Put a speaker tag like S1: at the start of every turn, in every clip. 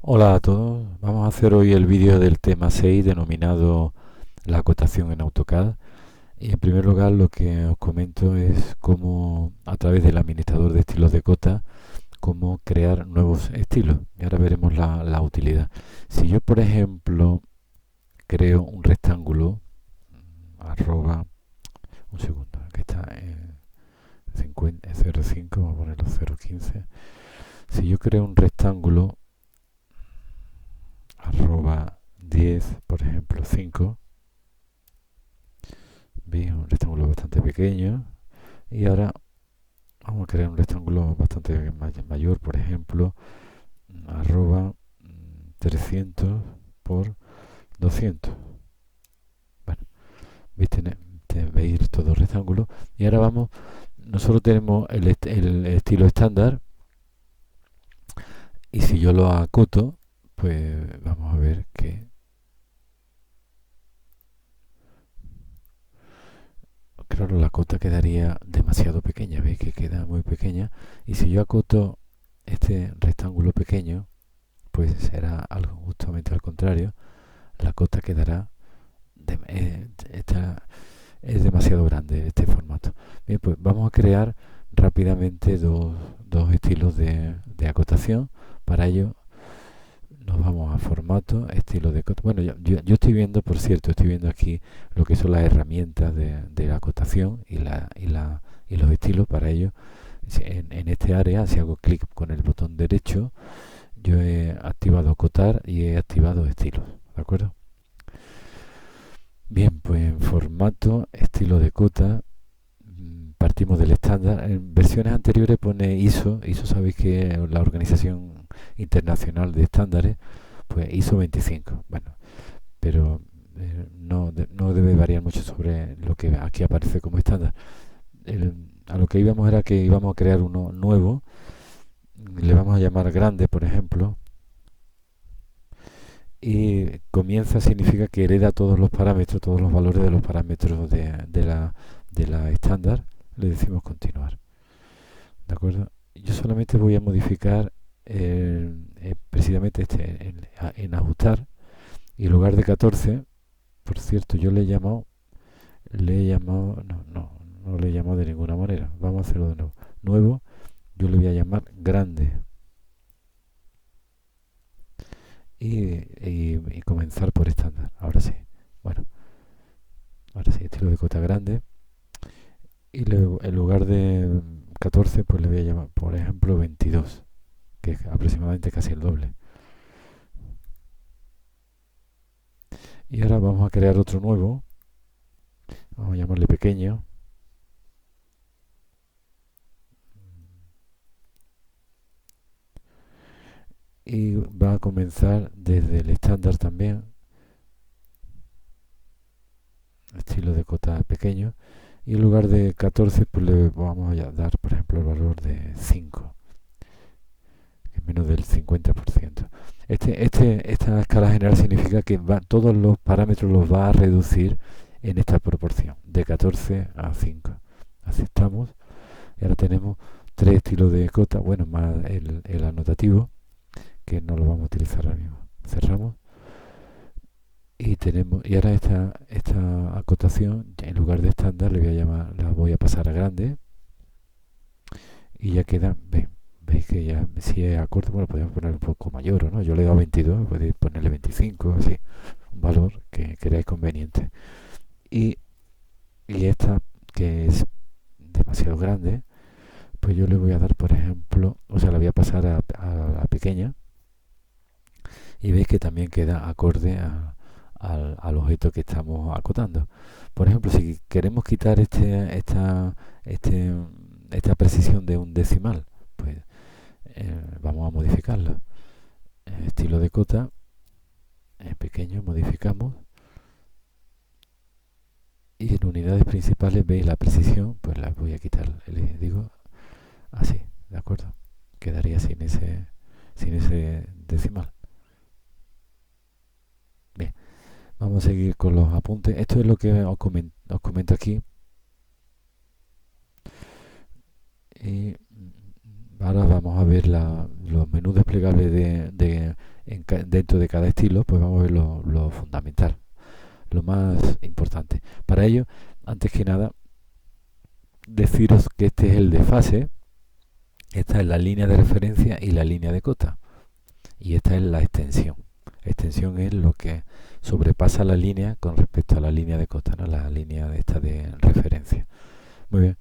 S1: Hola a todos, vamos a hacer hoy el vídeo del tema 6 denominado la acotación en AutoCAD. Y en primer lugar lo que os comento es cómo a través del administrador de estilos de cota, cómo crear nuevos estilos. Y ahora veremos la utilidad. Si yo por ejemplo creo un rectángulo, arroba, un segundo, que está en 0,5, vamos a ponerlo 0,15. Si yo creo un rectángulo, arroba 10, por ejemplo 5, bien, un rectángulo bastante pequeño. Y ahora vamos a crear un rectángulo bastante mayor, por ejemplo, arroba 300 por 200. Bueno, veis todo rectángulo. Y ahora vamos, nosotros tenemos el estilo estándar. Y si yo lo acoto, pues vamos a ver que, claro, la cota quedaría demasiado pequeña. Veis que queda muy pequeña. Y si yo acoto este rectángulo pequeño, pues será algo justamente al contrario. La cota quedará es demasiado grande este formato. Bien, pues vamos a crear rápidamente dos estilos de acotación. Para ello nos vamos a formato, estilo de cota. Bueno, yo estoy viendo, por cierto, estoy viendo aquí lo que son las herramientas de la acotación y los estilos. Para ello, en este área, si hago clic con el botón derecho, yo he activado acotar y he activado estilos. ¿De acuerdo? Bien, pues en formato, estilo de cota, partimos del estándar. En versiones anteriores pone ISO. ISO sabéis que es la Organización Internacional de Estándares, pues ISO 25. Bueno, pero no debe variar mucho sobre lo que aquí aparece como estándar. A lo que íbamos era que íbamos a crear uno nuevo. Le vamos a llamar grande, por ejemplo. Y comienza significa que hereda todos los parámetros, todos los valores de los parámetros de la estándar. Le decimos continuar. ¿De acuerdo? Yo solamente voy a modificar precisamente en ajustar. Y en lugar de 14, por cierto, yo le he llamado, no le he llamado de ninguna manera. Vamos a hacerlo de nuevo. Nuevo, yo le voy a llamar grande. Y comenzar por estándar. Ahora sí. Bueno, ahora sí, estilo de cota grande. Y en lugar de 14, pues le voy a llamar, por ejemplo, 22, que es aproximadamente casi el doble. Y ahora vamos a crear otro nuevo. Vamos a llamarle pequeño. Y va a comenzar desde el estándar también. Estilo de cota pequeño. Y en lugar de 14, pues le vamos a dar, por ejemplo, el valor de 5, que es menos del 50%. Esta escala general significa que todos los parámetros los va a reducir en esta proporción, de 14 a 5. Aceptamos. Y ahora tenemos tres estilos de cota, bueno, más el anotativo, que no lo vamos a utilizar ahora mismo. Cerramos. Y ahora esta acotación, en lugar de estándar, la voy a pasar a grande. Y ya queda, veis que ya, si es acorde, bueno, podemos poner un poco mayor, ¿no? Yo le he dado 22, podéis ponerle 25, así, un valor que creáis conveniente. Y, y esta, que es demasiado grande, pues yo le voy a dar, por ejemplo, o sea, la voy a pasar a la pequeña. Y veis que también queda acorde al objeto que estamos acotando. Por ejemplo, si queremos quitar este, esta precisión de un decimal, pues vamos a modificarlo. Estilo de cota, en pequeño, modificamos. Y en unidades principales veis la precisión, pues la voy a quitar. Le digo así, ¿de acuerdo? Quedaría sin ese decimal. Bien, vamos a seguir con los apuntes. Esto es lo que os comento aquí. Y ahora vamos a ver los menús desplegables dentro de cada estilo, pues vamos a ver lo fundamental, lo más importante. Para ello, antes que nada, deciros que este es el desfase, esta es la línea de referencia y la línea de cota, y esta es la extensión. Extensión es lo que sobrepasa la línea con respecto a la línea de cota, ¿no? La línea esta de referencia. Muy bien.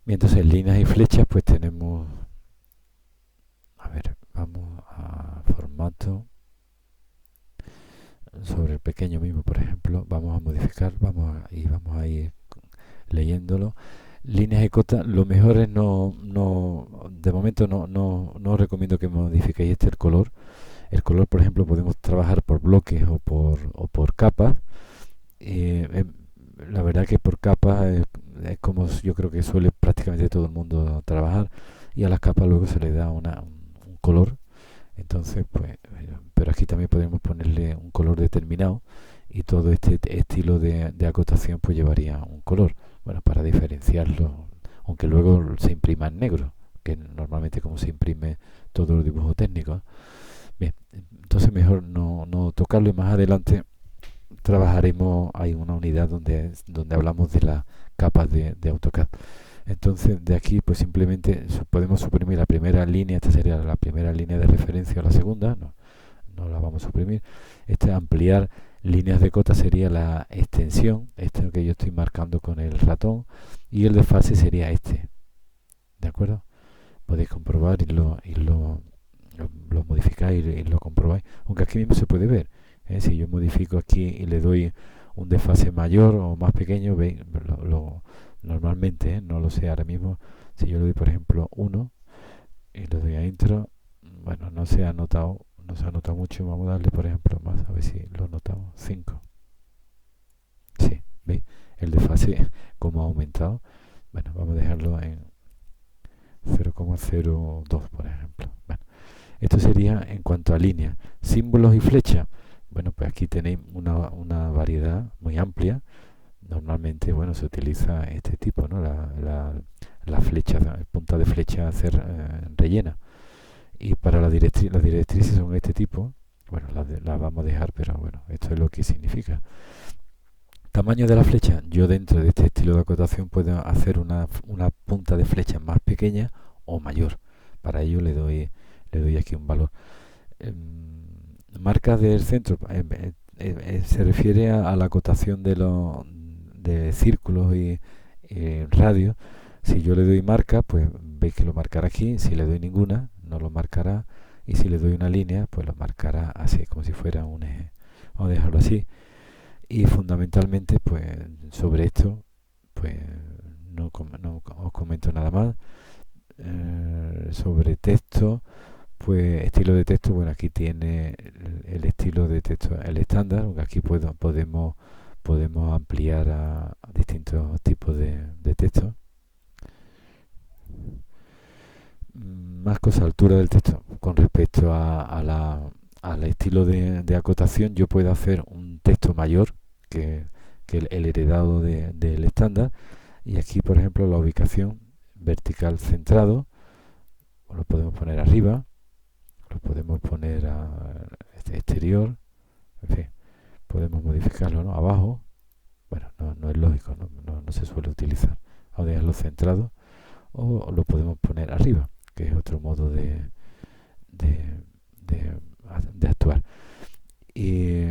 S1: Y entonces líneas y flechas, pues tenemos, a ver, vamos a formato, sobre el pequeño mismo, por ejemplo, vamos a modificar, vamos a ir leyéndolo. Líneas y cotas, lo mejor es de momento no os recomiendo que modifiquéis el color. El color, por ejemplo, podemos trabajar por bloques o por capas. La verdad que por capas es como yo creo que suele prácticamente todo el mundo trabajar, y a las capas luego se le da un color. Entonces, pues, pero aquí también podemos ponerle un color determinado, y todo este estilo de acotación pues llevaría un color, bueno, para diferenciarlo, aunque luego se imprima en negro, que normalmente como se imprime todo el dibujo técnico. Bien, entonces mejor no tocarlo, y más adelante trabajaremos, hay una unidad donde hablamos de las capas de AutoCAD. Entonces de aquí pues simplemente podemos suprimir la primera línea, esta sería la primera línea de referencia, o la segunda, no la vamos a suprimir. Ampliar líneas de cota sería la extensión, esto que yo estoy marcando con el ratón, y el desfase sería este, ¿de acuerdo? Podéis comprobar y lo modificáis y lo comprobáis, aunque aquí mismo se puede ver, si yo modifico aquí y le doy un desfase mayor o más pequeño, veis, normalmente, no lo sé ahora mismo, si yo le doy por ejemplo 1 y le doy a intro, bueno, no se ha notado mucho. Vamos a darle por ejemplo más, a ver si lo notamos, 5. Sí, veis el desfase como ha aumentado. Bueno, vamos a dejarlo en 0,02 por ejemplo. Bueno, esto sería en cuanto a línea. Símbolos y flechas, bueno, pues aquí tenéis una variedad muy amplia. Normalmente, bueno, se utiliza este tipo, ¿no? La flecha, punta de flecha a hacer rellena. Y para las directrices son este tipo. Bueno, las vamos a dejar, pero bueno, esto es lo que significa. Tamaño de la flecha. Yo dentro de este estilo de acotación puedo hacer una punta de flecha más pequeña o mayor. Para ello le doy aquí un valor. Marcas del centro. Se refiere a la acotación de círculos y radios. Si yo le doy marca, pues veis que lo marcará aquí. Si le doy ninguna, no lo marcará, y si le doy una línea, pues lo marcará así, como si fuera un eje. Vamos a dejarlo así. Y fundamentalmente, pues sobre esto, pues no os comento nada más. Sobre texto, pues estilo de texto, bueno, aquí tiene el estilo de texto, el estándar, aunque aquí podemos ampliar a distintos tipos de texto. Más cosas, altura del texto. Con respecto al estilo de acotación, yo puedo hacer un texto mayor que el heredado del estándar, y aquí por ejemplo la ubicación vertical centrado lo podemos poner arriba, lo podemos poner a exterior, en fin, podemos modificarlo, ¿no? Abajo, bueno, no es lógico, no se suele utilizar. Vamos a dejarlo centrado, o lo podemos poner arriba, que es otro modo de actuar. Y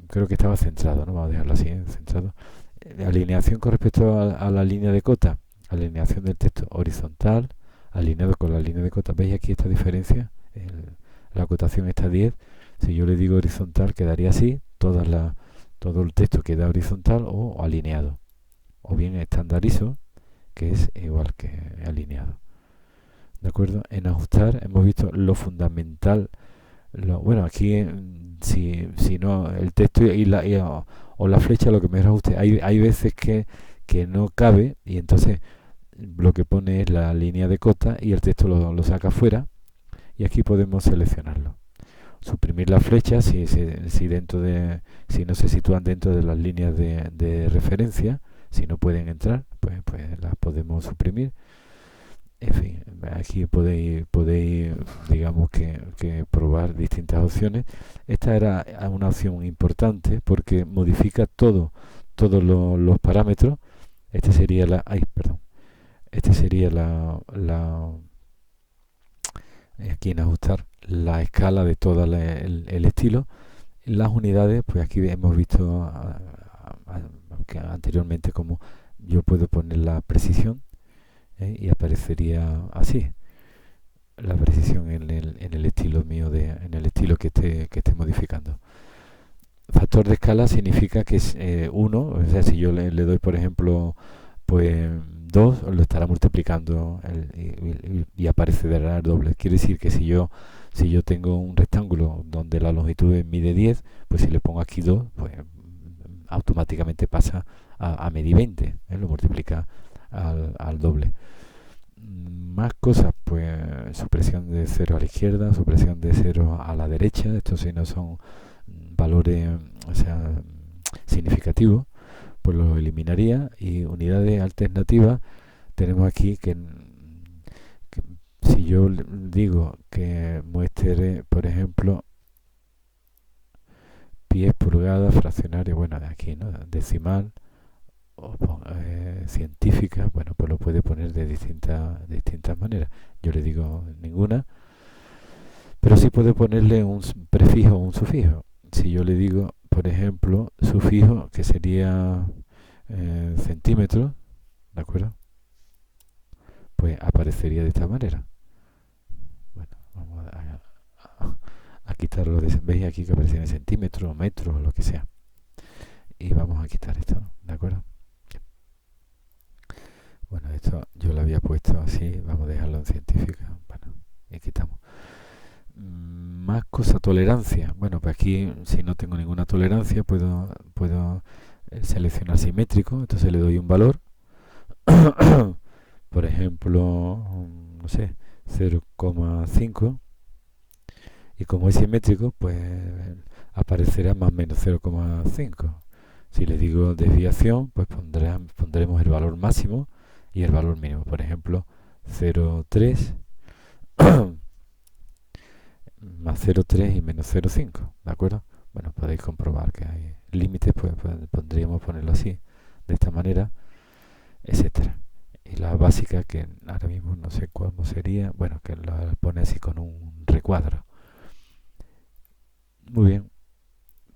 S1: creo que estaba centrado, ¿no? Vamos a dejarlo así, centrado. Alineación con respecto a la línea de cota. Alineación del texto horizontal, alineado con la línea de cota. ¿Veis aquí esta diferencia? La acotación está 10. Si yo le digo horizontal, quedaría así. Todo el texto queda horizontal o alineado. O bien estandarizo, que es igual que alineado. ¿De acuerdo? En ajustar hemos visto lo fundamental. Bueno, aquí si no, el texto o la flecha, lo que me ajuste. Hay veces que no cabe, y entonces lo que pone es la línea de cota y el texto lo saca fuera, y aquí podemos seleccionarlo. Suprimir las flechas si no se sitúan dentro de las líneas de referencia, si no pueden entrar, pues las podemos suprimir. En fin, aquí podéis digamos que probar distintas opciones. Esta era una opción importante porque modifica todos los parámetros. Este sería perdón. Este sería aquí en ajustar la escala de todo el estilo. Las unidades, pues aquí hemos visto que anteriormente como yo puedo poner la precisión, y aparecería así la precisión en el estilo mío, en el estilo que esté modificando. Factor de escala significa que es 1, o sea, si yo le doy, por ejemplo, pues 2, lo estará multiplicando y aparecerá el doble. Quiere decir que si yo tengo un rectángulo donde la longitud mide 10, pues si le pongo aquí 2, pues automáticamente pasa a medir 20, lo multiplica al doble. Más cosas, pues supresión de 0 a la izquierda, supresión de 0 a la derecha. Estos si no son valores, o sea, significativos, pues los eliminaría. Y unidades alternativas tenemos aquí que si yo digo que muestre, por ejemplo, pies, pulgadas, fraccionario, bueno, de aquí, ¿no? Decimal o científica, bueno, pues lo puede poner de distintas maneras. Yo le digo ninguna, pero sí puede ponerle un prefijo o un sufijo. Si yo le digo, por ejemplo, sufijo, que sería centímetros, ¿de acuerdo? Pues aparecería de esta manera. Bueno, vamos a quitarlo. ¿Veis aquí que aparece en centímetros, metros, o lo que sea? Y vamos a quitar esto, ¿de acuerdo? Bueno, esto yo lo había puesto así, vamos a dejarlo en científica. Bueno, y quitamos. Más cosa, tolerancia. Bueno, pues aquí, si no tengo ninguna tolerancia, puedo seleccionar simétrico, entonces le doy un valor. Por ejemplo, no sé, 0,5. Y como es simétrico, pues aparecerá más o menos 0,5. Si le digo desviación, pues pondremos el valor máximo y el valor mínimo. Por ejemplo, 0,3 más 0,3 y menos 0,5. ¿De acuerdo? Bueno, podéis comprobar que hay límites, pues podríamos ponerlo así, de esta manera, etcétera. Y la básica, que ahora mismo no sé cómo sería, bueno, que la pone así con un recuadro. Muy bien,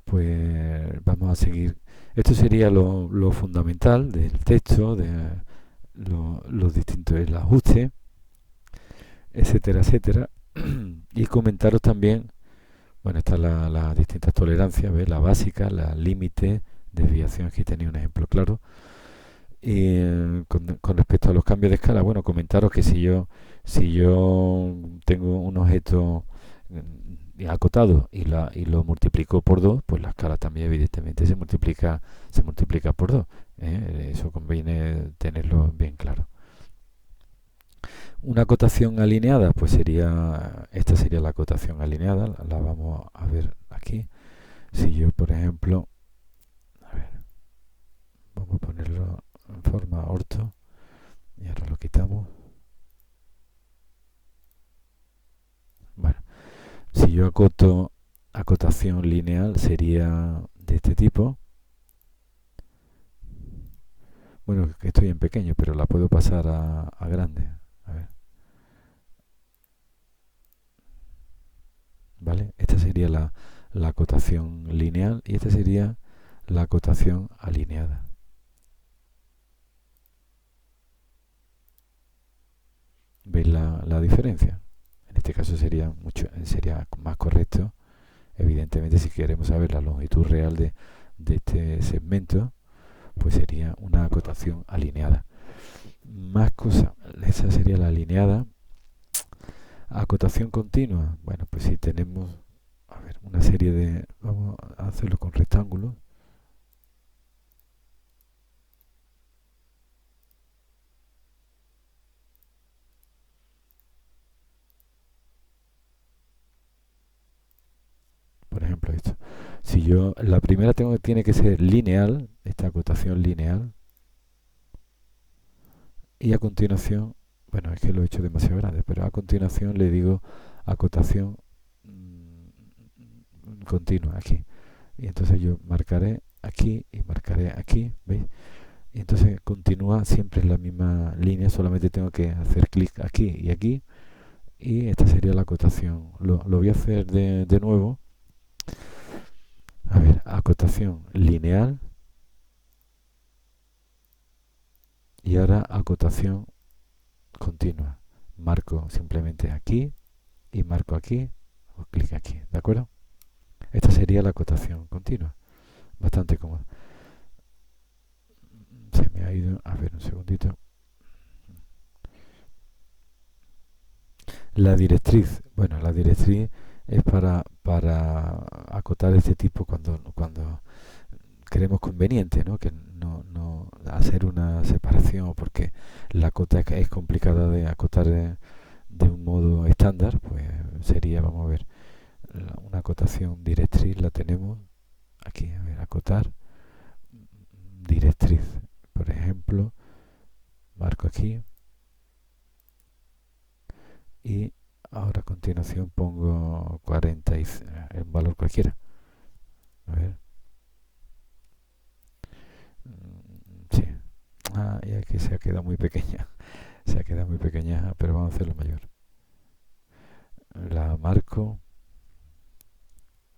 S1: pues vamos a seguir. Esto sería lo fundamental del texto, de los distintos, el ajuste, etcétera, etcétera. Y comentaros también, bueno, están las distintas tolerancias, ¿ves? La básica, la límite, desviación, aquí tenía un ejemplo claro. Y con respecto a los cambios de escala, bueno, comentaros que si yo tengo un objeto acotado y lo multiplico por 2, pues la escala también evidentemente se multiplica por 2. Eso conviene tenerlo bien claro. Una acotación alineada, pues esta sería la acotación alineada, la vamos a ver aquí. Si yo, por ejemplo, a ver, vamos a ponerlo en forma orto y ahora lo quitamos. Bueno, si yo acotación lineal sería de este tipo. Bueno, que estoy en pequeño, pero la puedo pasar a grande. A ver, ¿vale? Esta sería la acotación lineal y esta sería la acotación alineada. ¿Veis la diferencia? En este caso sería más correcto, evidentemente, si queremos saber la longitud real de este segmento, pues sería una acotación alineada. Más cosas, esa sería la alineada. Acotación continua, bueno, pues si tenemos, a ver, una serie vamos a hacerlo con rectángulos. Por ejemplo, esto. Si la primera tiene que ser lineal, esta acotación lineal, y a continuación, Bueno, es que lo he hecho demasiado grande, pero a continuación le digo acotación continua aquí. Y entonces yo marcaré aquí y marcaré aquí, ¿veis? Y entonces continúa siempre en la misma línea, solamente tengo que hacer clic aquí y aquí. Y esta sería la acotación. Lo voy a hacer de nuevo. A ver, acotación lineal. Y ahora acotación continua. Marco simplemente aquí y marco aquí o clic aquí, ¿de acuerdo? Esta sería la acotación continua. Bastante cómoda. Se me ha ido, a ver un segundito. La directriz, bueno, la directriz es para acotar este tipo cuando creemos conveniente, ¿no? Que no hacer una separación porque la cota es complicada de acotar de un modo estándar, pues sería, vamos a ver, una acotación directriz la tenemos aquí, a ver, acotar directriz, por ejemplo, marco aquí y ahora a continuación pongo 40 y un valor cualquiera, a ver, sí, y aquí se ha quedado muy pequeña, se ha quedado muy pequeña, pero vamos a hacerlo mayor, la marco,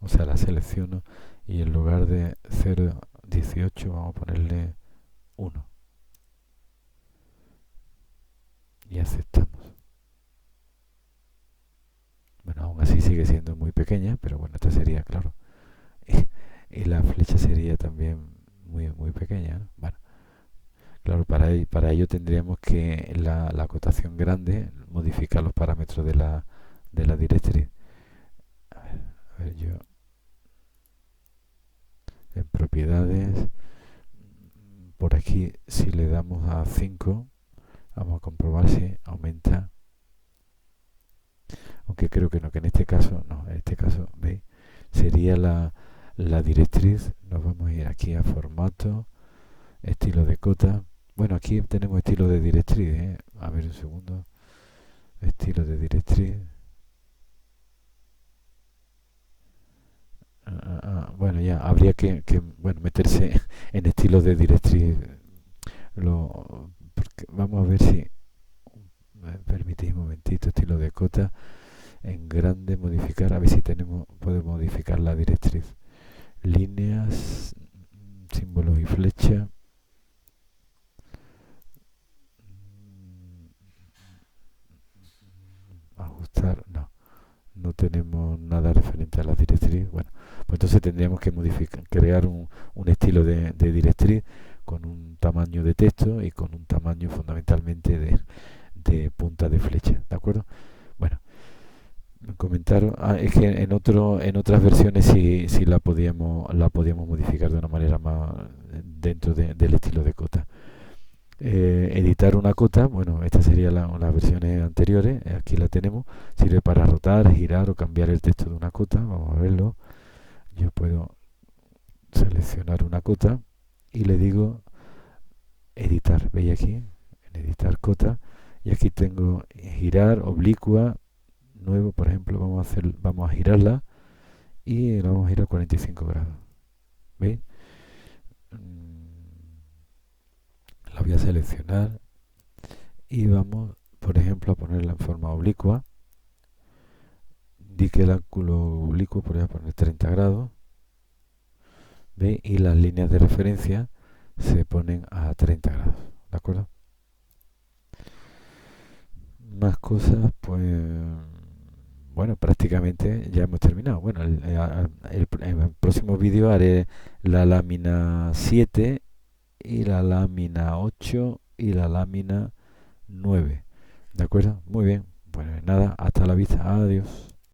S1: o sea, la selecciono y en lugar de 0,18 vamos a ponerle 1 y aceptamos. Bueno, aún así sigue siendo muy pequeña, pero bueno, esta sería, claro. Y la flecha sería también muy pequeña, ¿no? Bueno, claro, para ello tendríamos que la acotación grande modificar los parámetros de la directriz. A ver, yo en propiedades, por aquí, si le damos a 5, vamos a comprobar si aumenta. Aunque creo que no, que en este caso, no, en este caso, ¿veis? Sería la directriz. Nos vamos a ir aquí a formato, estilo de cota. Bueno, aquí tenemos estilo de directriz, ¿eh? A ver un segundo. Estilo de directriz. Bueno, ya habría que bueno, meterse en estilo de directriz. Vamos a ver si me permitís un momentito. Estilo de cota en grande, modificar. A ver si podemos modificar la directriz. Líneas, símbolos y flecha. Ajustar, no tenemos nada referente a la directriz. Bueno, pues entonces tendríamos que crear un estilo de directriz con un tamaño de texto y con un tamaño fundamentalmente de punta de flecha, ¿de acuerdo? Bueno, comentaron, es que en otras versiones sí la podíamos modificar de una manera más dentro del estilo de cota. Editar una cota, bueno, estas serían las versiones anteriores, aquí la tenemos, sirve para rotar, girar o cambiar el texto de una cota, vamos a verlo. Yo puedo seleccionar una cota y le digo editar, veis aquí, en editar cota, y aquí tengo girar, oblicua, nuevo, por ejemplo, vamos a girarla y la vamos a girar 45 grados, ¿veis? La voy a seleccionar y vamos, por ejemplo, a ponerla en forma oblicua. Di que el ángulo oblicuo, por ejemplo, poner 30 grados. ¿Veis? Y las líneas de referencia se ponen a 30 grados. ¿De acuerdo? Más cosas, pues bueno, prácticamente ya hemos terminado. Bueno, en el próximo vídeo haré la lámina 7 y la lámina 8 y la lámina 9. ¿De acuerdo? Muy bien. Pues nada, hasta la vista. Adiós.